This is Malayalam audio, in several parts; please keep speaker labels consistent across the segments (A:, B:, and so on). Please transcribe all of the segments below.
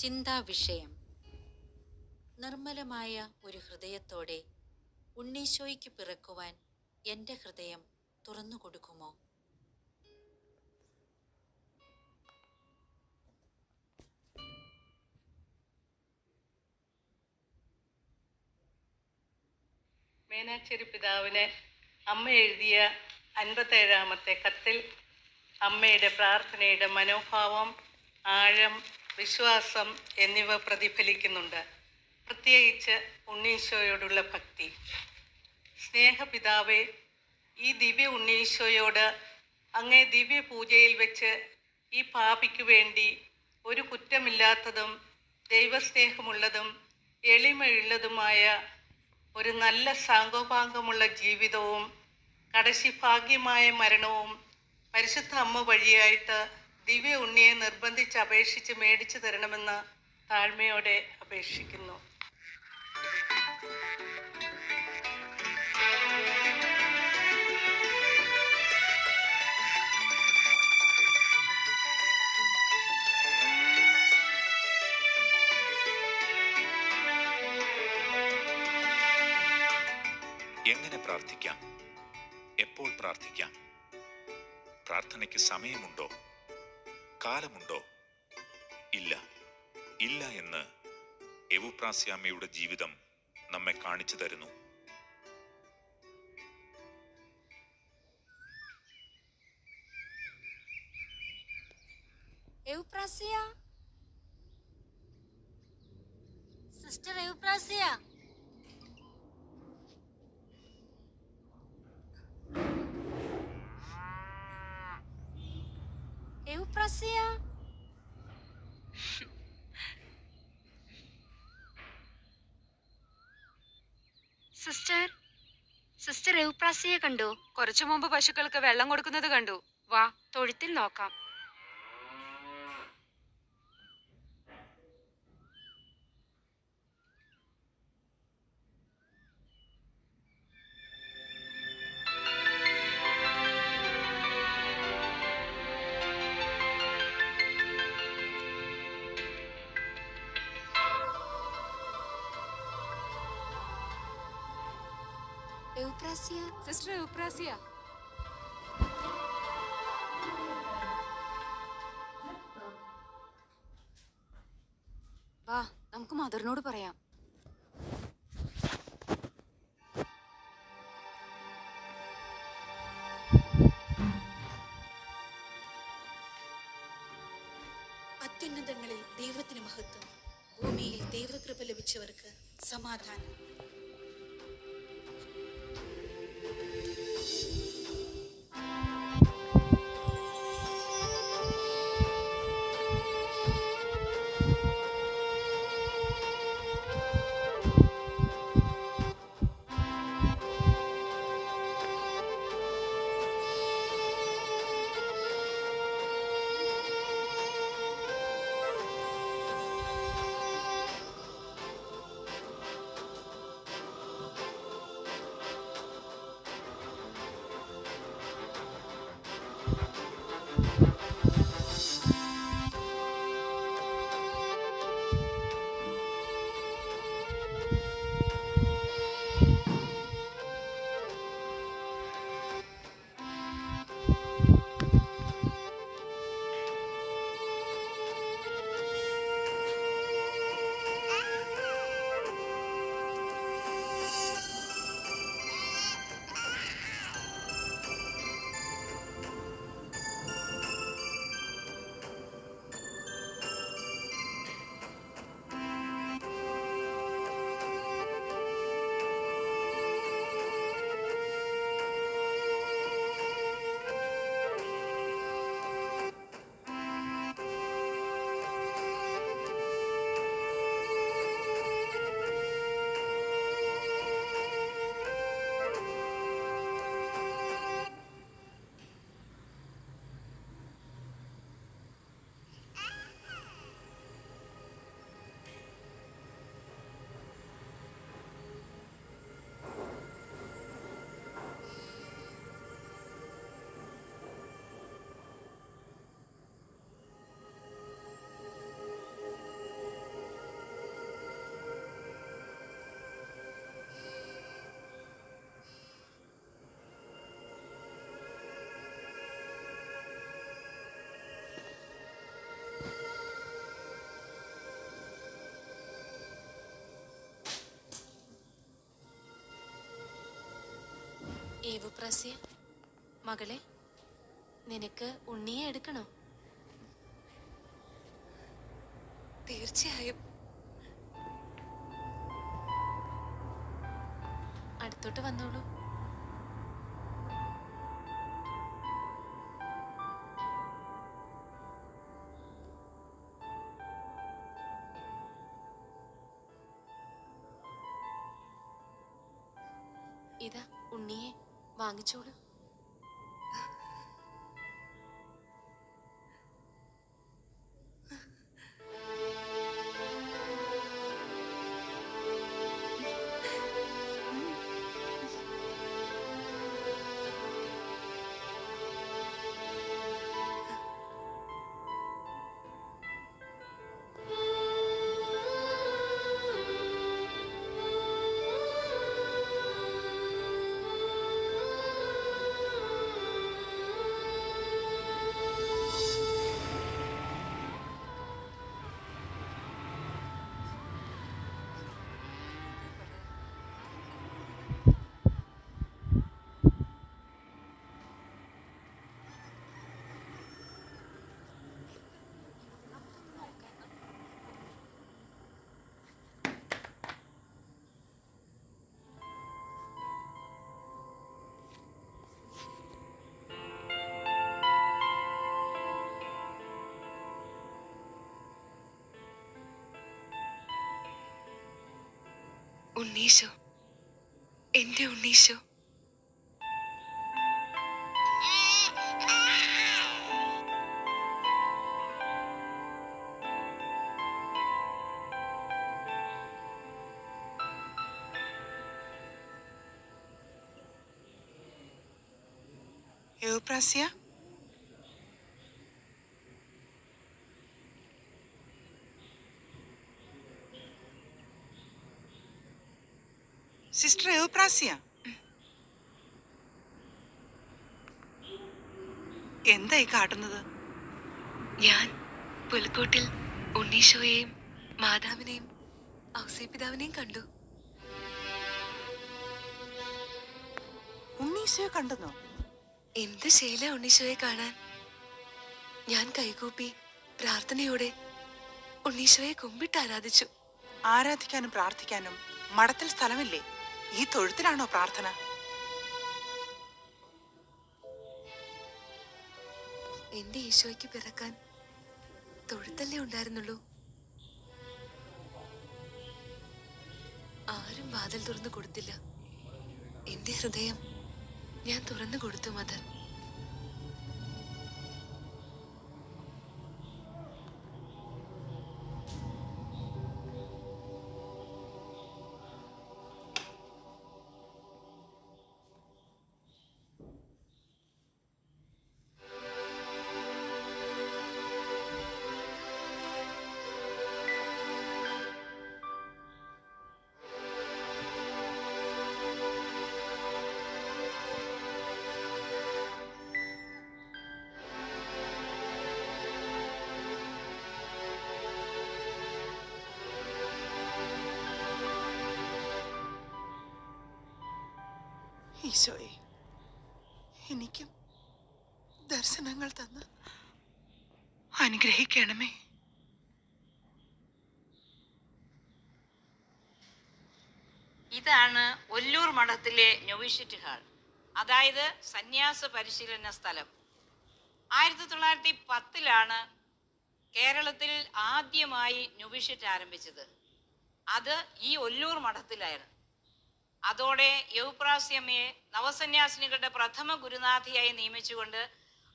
A: ചിന്താവിഷയം. നിർമ്മലമായ ഒരു ഹൃദയത്തോടെ ഉണ്ണീശോയ്ക്ക് പിറക്കുവാൻ എൻ്റെ ഹൃദയം തുറന്നു കൊടുക്കുമോ?
B: മീനാക്ഷരി പിതാവിന് അമ്മ എഴുതിയ 57-ാമത്തെ കത്തിൽ അമ്മയുടെ പ്രാർത്ഥനയുടെ മനോഭാവം, ആഴം, വിശ്വാസം എന്നിവ പ്രതിഫലിക്കുന്നുണ്ട്. പ്രത്യേകിച്ച് ഉണ്ണീശോയോടുള്ള ഭക്തി. സ്നേഹപിതാവേ, ഈ ദിവ്യ ഉണ്ണീശോയോട് അങ്ങേ ദിവ്യ പൂജയിൽ വെച്ച് ഈ പാപിക്കു വേണ്ടി ഒരു കുറ്റമില്ലാത്തതും ദൈവസ്നേഹമുള്ളതും എളിമയുള്ളതുമായ ഒരു നല്ല സാങ്കോപാംഗമുള്ള ജീവിതവും കടശി ഭാഗ്യമായ മരണവും പരിശുദ്ധ അമ്മ വഴിയായിട്ട് ദിവ്യ ഉണ്ണിയെ നിർബന്ധിച്ച് അപേക്ഷിച്ച് മേടിച്ചു തരണമെന്ന് താഴ്മയോടെ അപേക്ഷിക്കുന്നു.
C: എങ്ങനെ പ്രാർത്ഥിക്കാം? എപ്പോൾ പ്രാർത്ഥിക്കാം? പ്രാർത്ഥനയ്ക്ക് സമയമുണ്ടോ? കാലമുണ്ടോ? ഇല്ല, ഇല്ല എന്ന് എവുപ്രാസ്യാമ്മയുടെ ജീവിതം നമ്മെ കാണിച്ചു തരുന്നു.
A: Euphrasia, sister Euphrasia, Euphrasia.
D: Sister എവുപ്രാസിയെ കണ്ടു. കുറച്ചു മുമ്പ് പശുക്കൾക്ക് വെള്ളം കൊടുക്കുന്നത് കണ്ടു. വാ, തൊഴുത്തിൽ നോക്കാം. സിസ്റ്റർ എവുപ്രാസിയ, വാ, നമുക്ക് മദറിനോട് പറയാം.
E: അത്യുന്നതങ്ങളിൽ ദൈവത്തിന് മഹത്വം, ഭൂമിയിൽ ദൈവകൃപ ലഭിച്ചവർക്ക് സമാധാനം.
F: ഏവുപ്രാസ്യ, മകളെ, നിനക്ക് ഉണ്ണിയെ എടുക്കണോ?
E: തീർച്ചയായും.
F: അടുത്തോട്ട് വന്നോളൂ. ഇതാ ഉണ്ണിയെ വാങ്ങിച്ചോളൂ.
G: ഉണ്ണീശോ, എന്റെ ഉണ്ണീശോ.
H: എവുപ്രാസ്യ, സിസ്റ്റർ എവുപ്രാസ്യ, എന്തായി കാട്ടുന്നത്?
G: ഞാൻ പുൽക്കൂട്ടിൽ ഉണ്ണീശോയെയും മാതാവിനെയും ഔസേപിതാവിനെയും കണ്ടു.
H: ഉണ്ണീശോയെ കണ്ടെന്നോ?
G: എന്ത് ശീല ഉണ്ണീശോയെ കാണാൻ. ഞാൻ കൈകൂപ്പി പ്രാർത്ഥനയോടെ ഉണ്ണീശോയെ കുമ്പിട്ട് ആരാധിച്ചു.
H: ആരാധിക്കാനും പ്രാർത്ഥിക്കാനും മഠത്തിൽ സ്ഥലമില്ലേ? ഈ തൊഴുത്തിലാണോ പ്രാർത്ഥന?
G: എന്റെ ഈശോയ്ക്ക് പിറക്കാൻ തൊഴുത്തല്ലേ ഉണ്ടായിരുന്നുള്ളൂ. ആരും വാതിൽ തുറന്നു കൊടുത്തില്ല. എന്റെ ഹൃദയം ഞാൻ തുറന്നു കൊടുത്തു മദർ.
H: ഈശോയെ, എനിക്കും ദർശനങ്ങൾ തന്ന് അനുഗ്രഹിക്കണമേ.
I: ഇതാണ് ഒല്ലൂർ മഠത്തിലെ നൊവിഷ്യറ്റ് ഹാൾ, അതായത് സന്യാസ പരിശീലന സ്ഥലം. 1910 കേരളത്തിൽ ആദ്യമായി നൊവിഷ്യറ്റ് ആരംഭിച്ചത്. അത് ഈ ഒല്ലൂർ മഠത്തിലായിരുന്നു. അതോടെ എവുപ്രാസ്യമ്മയെ നവസന്യാസിനികളുടെ പ്രഥമ ഗുരുനാഥിയായി നിയമിച്ചുകൊണ്ട്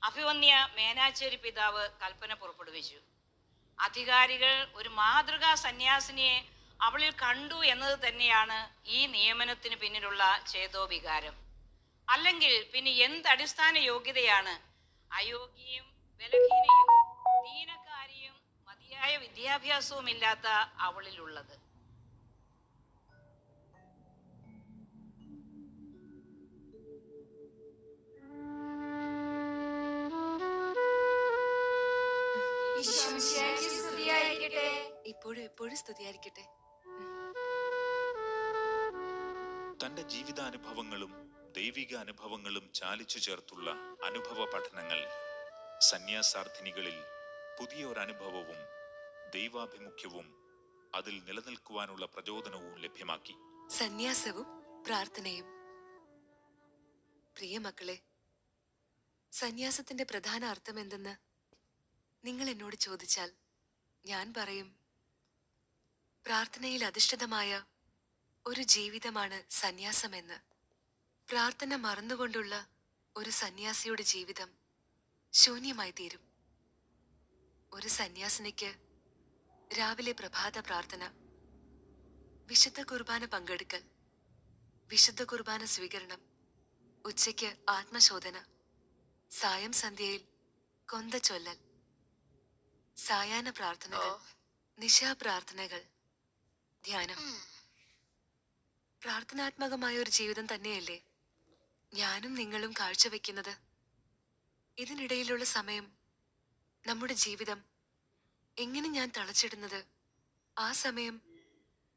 I: അഭിവന്യ മേനാച്ചേരി പിതാവ് കൽപ്പന പുറപ്പെടുവിച്ചു. അധികാരികൾ ഒരു മാതൃകാ സന്യാസിനിയെ അവളിൽ കണ്ടു എന്നത് തന്നെയാണ് ഈ നിയമനത്തിന് പിന്നിലുള്ള ചേതോവികാരം. അല്ലെങ്കിൽ പിന്നെ എന്തടിസ്ഥാന യോഗ്യതയാണ് അയോഗ്യയും ബലഹീനയും ദീനക്കാരിയും മതിയായ വിദ്യാഭ്യാസവുമില്ലാത്ത അവളിലുള്ളത്?
G: ഇപ്പോഴും എപ്പോഴും സ്തുതിയായിരിക്കട്ടെ.
C: തന്റെ ജീവിതാനുഭവങ്ങളും ദൈവിക അനുഭവങ്ങളും ചാലിച്ചു ചേർത്തുള്ള അനുഭവ പഠനങ്ങൾ സന്യാസാർത്ഥിനികളിൽ പുതിയ ഒരനുഭവവും ദൈവാഭിമുഖ്യവും അതിൽ നിലനിൽക്കുവാനുള്ള പ്രചോദനവും ലഭ്യമാക്കി.
G: സന്യാസവും പ്രാർത്ഥനയും. പ്രിയ മക്കളെ, സന്യാസത്തിന്റെ പ്രധാന അർത്ഥം എന്തെന്ന് നിങ്ങൾ എന്നോട് ചോദിച്ചാൽ ഞാൻ പറയും, പ്രാർത്ഥനയിൽ അധിഷ്ഠിതമായ ഒരു ജീവിതമാണ് സന്യാസമെന്ന്. പ്രാർത്ഥന മറന്നുകൊണ്ടുള്ള ഒരു സന്യാസിയുടെ ജീവിതം ശൂന്യമായി തീരും. ഒരു സന്യാസിനിക്ക് രാവിലെ പ്രഭാത പ്രാർത്ഥന, വിശുദ്ധ കുർബാന പങ്കെടുക്കൽ, വിശുദ്ധ കുർബാന സ്വീകരണം, ഉച്ചയ്ക്ക് ആത്മശോധന, സായം സന്ധ്യയിൽ കൊന്ത ചൊല്ലൽ, സായാഹ്ന പ്രാർത്ഥനകൾ, നിശാപ്രാർത്ഥനകൾ, ധ്യാനം. പ്രാർത്ഥനാത്മകമായ ഒരു ജീവിതം തന്നെയല്ലേ ഞാനും നിങ്ങളും കാഴ്ചവെക്കുന്നത്? ഇതിനിടയിലുള്ള സമയം, നമ്മുടെ ജീവിതം എങ്ങനെ ഞാൻ തളച്ചിടുന്നത്? ആ സമയം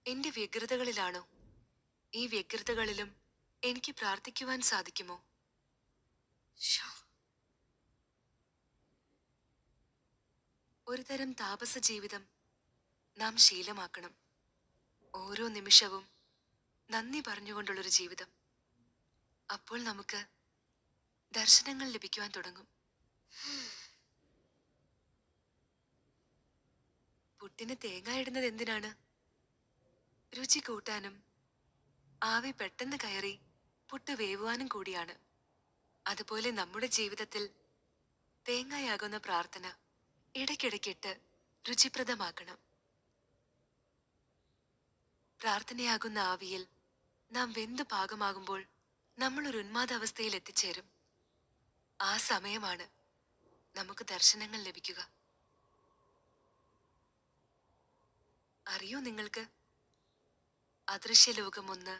G: എന്റെ വ്യഗ്രതകളിലാണോ? ഈ വ്യഗ്രതകളിലും എനിക്ക് പ്രാർത്ഥിക്കുവാൻ സാധിക്കുമോ? ഒരു തരം താപസ ജീവിതം നാം ശീലമാക്കണം. ഓരോ നിമിഷവും നന്ദി പറഞ്ഞുകൊണ്ടുള്ളൊരു ജീവിതം. അപ്പോൾ നമുക്ക് ദർശനങ്ങൾ ലഭിക്കുവാൻ തുടങ്ങും. പുട്ടിന് തേങ്ങ ഇടുന്നത് എന്തിനാണ്? രുചി കൂട്ടാനും ആവി പെട്ടെന്ന് കയറി പുട്ട് വേവുവാനും കൂടിയാണ്. അതുപോലെ നമ്മുടെ ജീവിതത്തിൽ തേങ്ങയാകുന്ന പ്രാർത്ഥന ഇടയ്ക്കിടയ്ക്കിട്ട് രുചിപ്രദമാക്കണം. പ്രാർത്ഥനയാകുന്ന ആവിയിൽ നാം വെന്തു പാകമാകുമ്പോൾ നമ്മൾ ഒരു ഉന്മാദാവസ്ഥയിൽ എത്തിച്ചേരും. ആ സമയമാണ് നമുക്ക് ദർശനങ്ങൾ ലഭിക്കുക. അറിയോ നിങ്ങൾക്ക്, അദൃശ്യലോകമൊന്ന്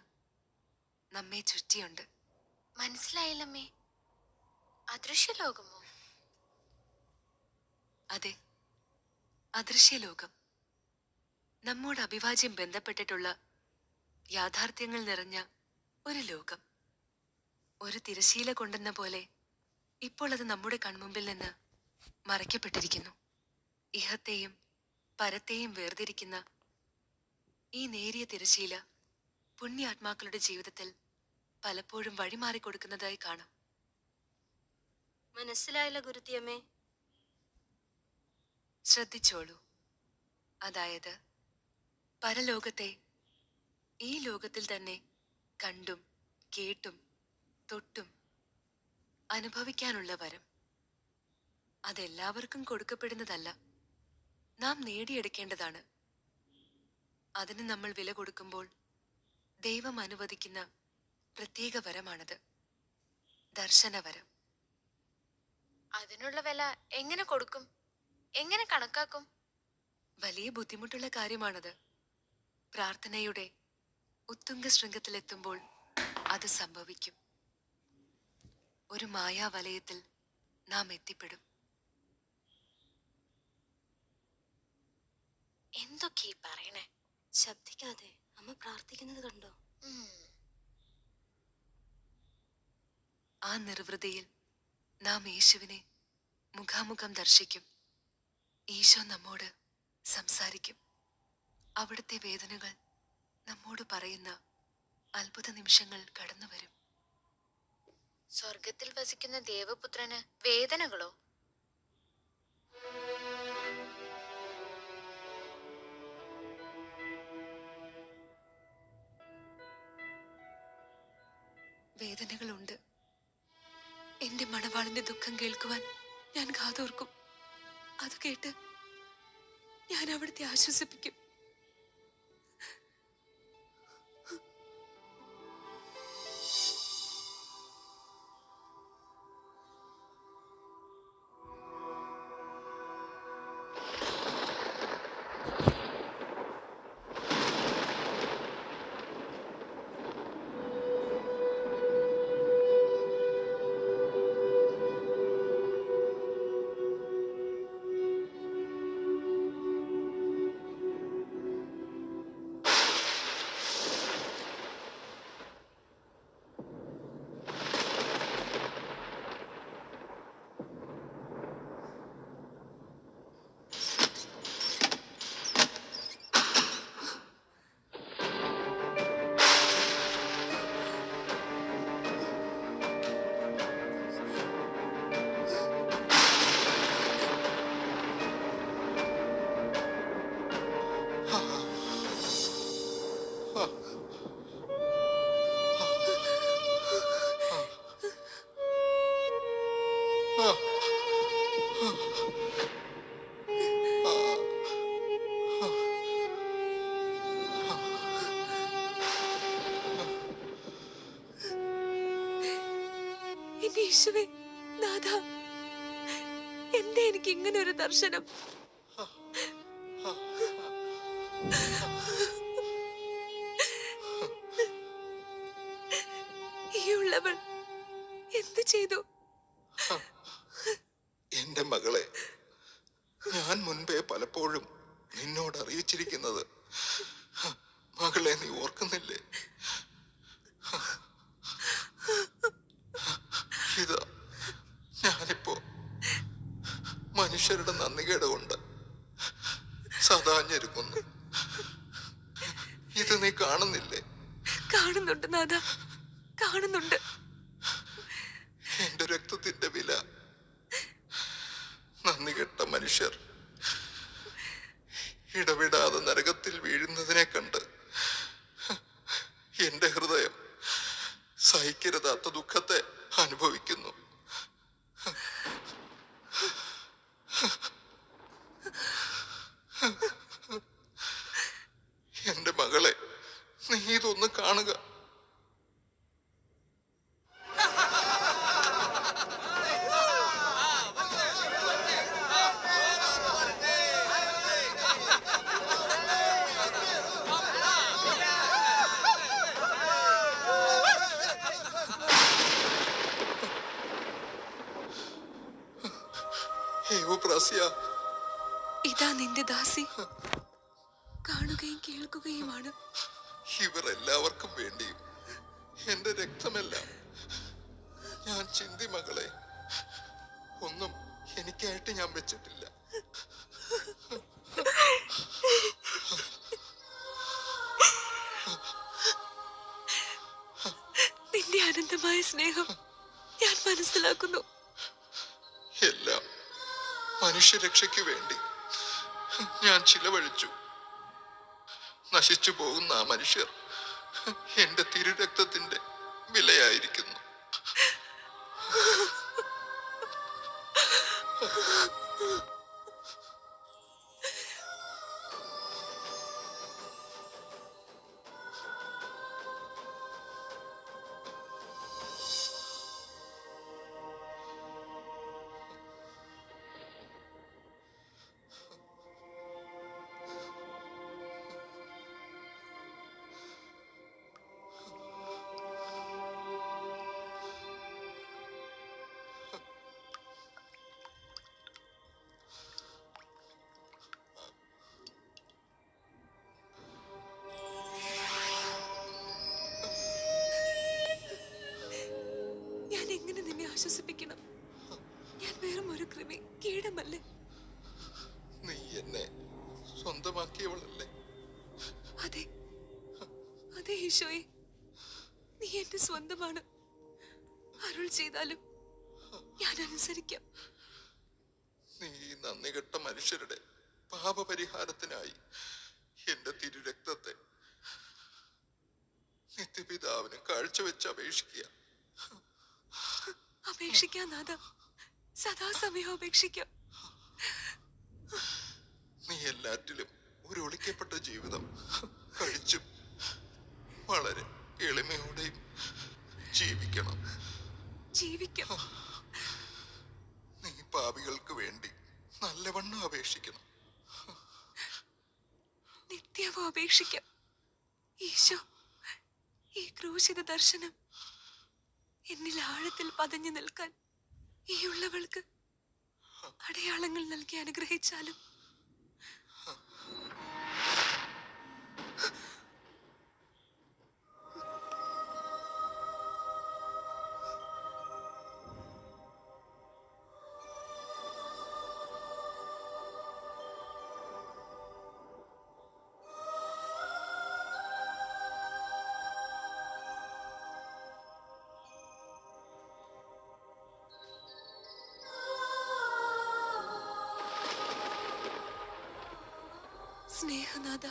G: നമ്മെ ചുറ്റിയുണ്ട്.
F: മനസ്സിലായില്ലമ്മേ. അദൃശ്യലോകമോ?
G: അതെ, അദൃശ്യലോകം. നമ്മോട് അവിഭാജ്യം ബന്ധപ്പെട്ടിട്ടുള്ള യാഥാർത്ഥ്യങ്ങൾ നിറഞ്ഞ ഒരു ലോകം. ഒരു തിരശീല കൊണ്ടെന്ന പോലെ ഇപ്പോൾ അത് നമ്മുടെ കൺമുമ്പിൽ നിന്ന് മറയ്ക്കപ്പെട്ടിരിക്കുന്നു. ഇഹത്തെയും പരത്തെയും വേർതിരിക്കുന്ന ഈ നേരിയ തിരശീല പുണ്യാത്മാക്കളുടെ ജീവിതത്തിൽ പലപ്പോഴും വഴിമാറിക്കൊടുക്കുന്നതായി കാണാം.
A: മനസ്സിലായില്ല ഗുരുത്തിയമ്മേ.
G: ശ്രദ്ധിച്ചോളൂ. അതായത് പരലോകത്തെ ഈ ലോകത്തിൽ തന്നെ കണ്ടും കേട്ടും തൊട്ടും അനുഭവിക്കാനുള്ള വരം അതെല്ലാവർക്കും കൊടുക്കപ്പെടുന്നതല്ല, നാം നേടിയെടുക്കേണ്ടതാണ്. അതിന് നമ്മൾ വില കൊടുക്കുമ്പോൾ ദൈവം അനുവദിക്കുന്ന പ്രത്യേക വരമാണത്, ദർശനവരം.
F: അതിനുള്ള വില എങ്ങനെ കൊടുക്കും? എങ്ങനെ കണക്കാക്കും?
G: വലിയ ബുദ്ധിമുട്ടുള്ള കാര്യമാണത്. പ്രാർത്ഥനയുടെ ഉത്തുംഗ ശൃംഗത്തിലെത്തുമ്പോൾ അത് സംഭവിക്കും. ഒരു മായാവലയത്തിൽ നാം എത്തിപ്പെടും.
F: എന്തൊക്കെ പറയണേ?
A: ശബ്ദിക്കാതെ അമ്മ പ്രാർത്ഥിക്കുന്നത് കണ്ടോ?
G: ആ നിർവൃതിയിൽ നാം യേശുവിനെ മുഖാമുഖം ദർശിക്കും. ഈശോ നമ്മോട് സംസാരിക്കും. അവിടുത്തെ വേദനകൾ നമ്മോട് പറയുന്ന അത്ഭുത നിമിഷങ്ങൾ കടന്നു വരും.
F: സ്വർഗത്തിൽ വസിക്കുന്ന ദേവപുത്രന് വേദനകളോ?
G: വേദനകളുണ്ട്. എന്റെ മണവാളിന്റെ ദുഃഖം കേൾക്കുവാൻ ഞാൻ കാതോർക്കും. അത് കേട്ട് ഞാൻ അവിടുത്തെ ആശ്വസിപ്പിക്കും. എന്റെ യേശുവേ, നാഥ, എന്താ എനിക്ക് ഇങ്ങനെ ഒരു ദർശനം? ഈ ഉള്ളവൾ എന്ത് ചെയ്തു?
J: എന്റെ മകളെ, ഞാൻ മുൻപേ പലപ്പോഴും നിന്നോട് അറിയിച്ചിരിക്കുന്നത് മകളെ നീ ഓർക്കുന്നില്ലേ? ഇതാ ഞാനിപ്പോ മനുഷ്യരുടെ നന്ദികേട് കൊണ്ട് സദാ ഞെരുക്കുന്നു. ഇത് നീ കാണുന്നില്ലേ?
G: കാണുന്നുണ്ട് നാഥ, കാണുന്നുണ്ട്.
J: എന്റെ രക്തത്തിന്റെ വില നന്ദി കെട്ട മനുഷ്യർ ഇടവിടാതെ നരകത്തിൽ വീഴുന്നതിനെ കണ്ട് എന്റെ ഹൃദയം സഹിക്കരുതാത്ത ദുഃഖത്തെ അനുഭവിക്കുന്നു. എന്റെ മകളെ, നീ ഇതൊന്ന് കാണുക.
G: ഇതാ നിന്റെ ദാസി, കാണുകയും കേൾക്കുകയുമാണ്.
J: ഇവർ എല്ലാവർക്കും വേണ്ടിയും എന്റെ രക്തമെല്ലാം ഞാൻ ചിന്തി മകളെ. ഒന്നും എനിക്കായിട്ട് ഞാൻ വെച്ചിട്ടില്ല.
G: നിന്റെ അനന്തമായ സ്നേഹം ഞാൻ മനസ്സിലാക്കുന്നു.
J: എല്ലാം മനുഷ്യരക്ഷയ്ക്ക് വേണ്ടി ഞാൻ ചിലവഴിച്ചു. നശിച്ചു പോകുന്ന ആ മനുഷ്യർ എന്റെ തിരുരക്തത്തിന്റെ വിലയായിരിക്കുന്നു.
G: എങ്ങനെ നിന്നെ ആശ്വസിപ്പിക്കണം? ഞാൻ വെറും ഒരു കൃമി കീടമല്ലേ?
J: നീ എന്നെ സ്വന്തമാക്കിയവളല്ലേ?
G: അതെ, അതെ ഈശോയെ, നീ എന്റെ സ്വന്തമാണ്. അരുൾ ചെയ്താലും ഞാൻ അനുസരിക്കാം.
J: നീ നന്ദികെട്ട മനുഷ്യരുടെ പാപപരിഹാരത്തിനായി എന്റെ തിരുരക്തത്തെ നിത്യപിതാവിന് കാഴ്ചവെച്ച് അപേക്ഷിക്കുക.
G: അപേക്ഷിക്കാം നാഥ, സദാസമയം അപേക്ഷിക്കാം.
J: നീ എല്ലാറ്റിലും ഒരു ഒളിക്കപ്പെട്ട ജീവിതം കഴിച്ചും വളരെ എളിമയോടെയും ജീവിക്കണം.
G: ജീവിക്കാം.
J: നീ പാപികൾക്ക് വേണ്ടി നല്ലവണ്ണം അപേക്ഷിക്കണം.
G: നിത്യവും അപേക്ഷിക്കാം. ഈശോ, ഈ ക്രൂശിത ദർശനം എന്നിൽ ആഴത്തിൽ പതഞ്ഞു നിൽക്കാൻ ഈ ഉള്ളവൾക്ക് അടയാളങ്ങൾ നൽകി അനുഗ്രഹിച്ചാലും. സ്നേഹനാഥ,